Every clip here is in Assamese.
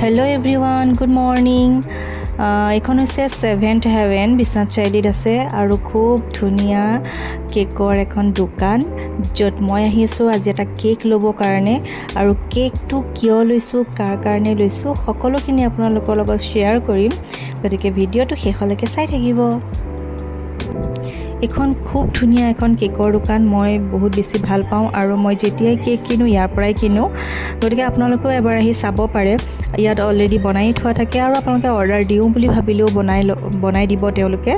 हेलो एवरीवन गुड मर्निंग এখন হৈছে সেভেন্থ হেভেন বিশ্বনাথ চাৰিআলিত আছে আৰু খুব ধুনীয়া কেকৰ এখন দোকান য'ত মই আহিছোঁ আজি এটা কেক ল'ব কাৰণে আৰু কেকটো কিয় লৈছোঁ কাৰ কাৰণে লৈছোঁ সকলোখিনি আপোনালোকৰ লগত শ্বেয়াৰ কৰিম গতিকে ভিডিঅ'টো শেষলৈকে চাই থাকিব এখন খুব ধুনীয়া এখন কেকৰ দোকান মই বহুত বেছি ভাল পাওঁ আৰু মই যেতিয়াই কেক কিনো ইয়াৰ পৰাই কিনো গতিকে আপোনালোকেও এবাৰ আহি চাব পাৰে ইয়াত অলৰেডি বনাই থোৱা থাকে আৰু আপোনালোকে অৰ্ডাৰ দিওঁ বুলি ভাবিলেও বনাই দিব তেওঁলোকে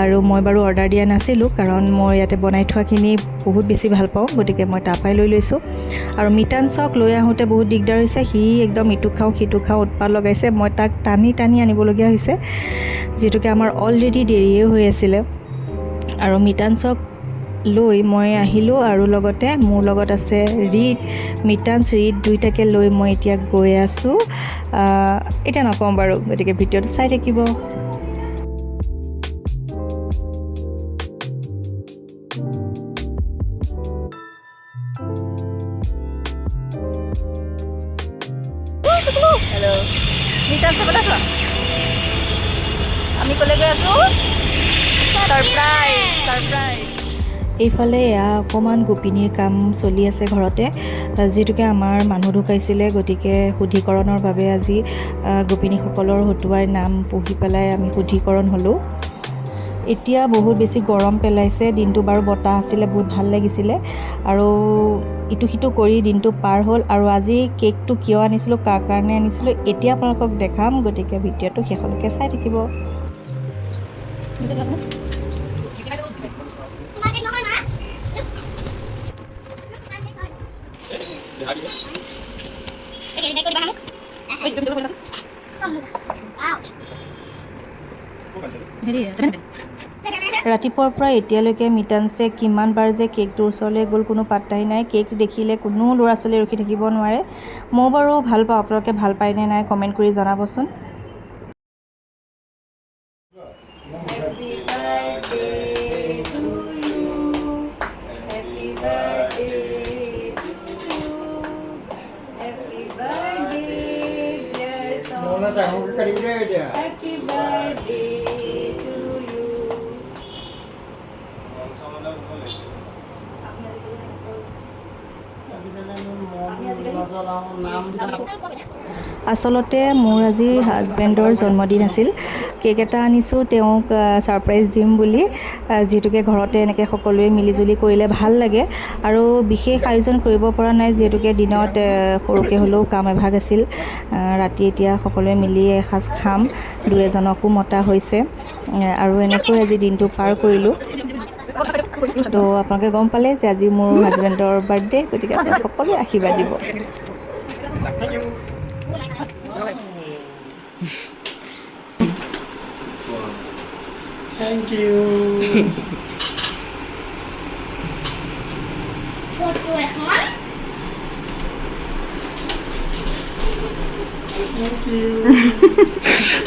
আৰু মই বাৰু অৰ্ডাৰ দিয়া নাছিলোঁ কাৰণ মই ইয়াতে বনাই থোৱাখিনি বহুত বেছি ভাল পাওঁ গতিকে মই তাৰ পৰাই লৈ লৈছোঁ আৰু মিটানছক লৈ আহোঁতে বহুত দিগদাৰ হৈছে সি একদম ইটো খাওঁ সিটো খাওঁ উৎপাত লগাইছে মই তাক টানি আনিবলগীয়া হৈছে যিহেতুকে আমাৰ অলৰেডি দেৰিয়ে হৈ আছিলে আৰু মিটানছক লৈ মই আহিলোঁ আৰু লগতে মোৰ লগত আছে ৰীড মিটানছ ৰীড দুইটাকে লৈ মই এতিয়া গৈ আছোঁ এতিয়া নকওঁ বাৰু গতিকে ভিডিঅ'টো চাই থাকিব हेलो मिटान से बता আমি কলে গৈ আছো সারপ্রাইজ এইফালে এয়া অকণমান গোপিনীৰ কাম চলি আছে ঘৰতে যিহেতুকে আমাৰ মানুহ ঢুকাইছিলে গতিকে শুদ্ধিকৰণৰ বাবে আজি গোপিনীসকলৰ হতুৱাই নাম পঢ়ি পেলাই আমি শুদ্ধিকৰণ হ'লোঁ এতিয়া বহুত বেছি গৰম পেলাইছে দিনটো বাৰু বতাহ আছিলে বহুত ভাল লাগিছিলে আৰু ইটো সিটো কৰি দিনটো পাৰ হ'ল আৰু আজি কেকটো কিয় আনিছিলোঁ কাৰ কাৰণে আনিছিলোঁ এতিয়া আপোনালোকক দেখাম গতিকে ভিডিঅ'টো শেষলৈকে চাই থাকিব ৰাতিপুৱাৰ পৰা এতিয়ালৈকে মিটানছে কিমান বাৰ যে কেকটোৰ ওচৰলৈ গ'ল কোনো পাত্তাই নাই কেক দেখিলে কোনো ল'ৰা ছোৱালী ৰখি থাকিব নোৱাৰে মই বাৰু ভাল পাওঁ আপোনালোকে ভাল পায় নে নাই কমেণ্ট কৰি জনাবচোন আচলতে মোৰ আজি হাজবেণ্ডৰ জন্মদিন আছিল কেক এটা আনিছোঁ তেওঁক ছাৰপ্ৰাইজ দিম বুলি যিহেতুকে ঘৰতে এনেকৈ সকলোৱে মিলিজুলি কৰিলে ভাল লাগে আৰু বিশেষ আয়োজন কৰিব পৰা নাই যিহেতুকে দিনত সৰুকৈ হ'লেও কাম এভাগ আছিল ৰাতি এতিয়া সকলোৱে মিলি এসাঁজ খাম দুই এজনকো মতা হৈছে আৰু এনেকৈ আজি দিনটো পাৰ কৰিলোঁ তো আপোনালোকে গম পালে যে আজি মোৰ হাজবেণ্ডৰ বাৰ্থডে গতিকে আপোনালোকে সকলোৱে আশীৰ্বাদ দিব Thank you. Foto এখন Thank you.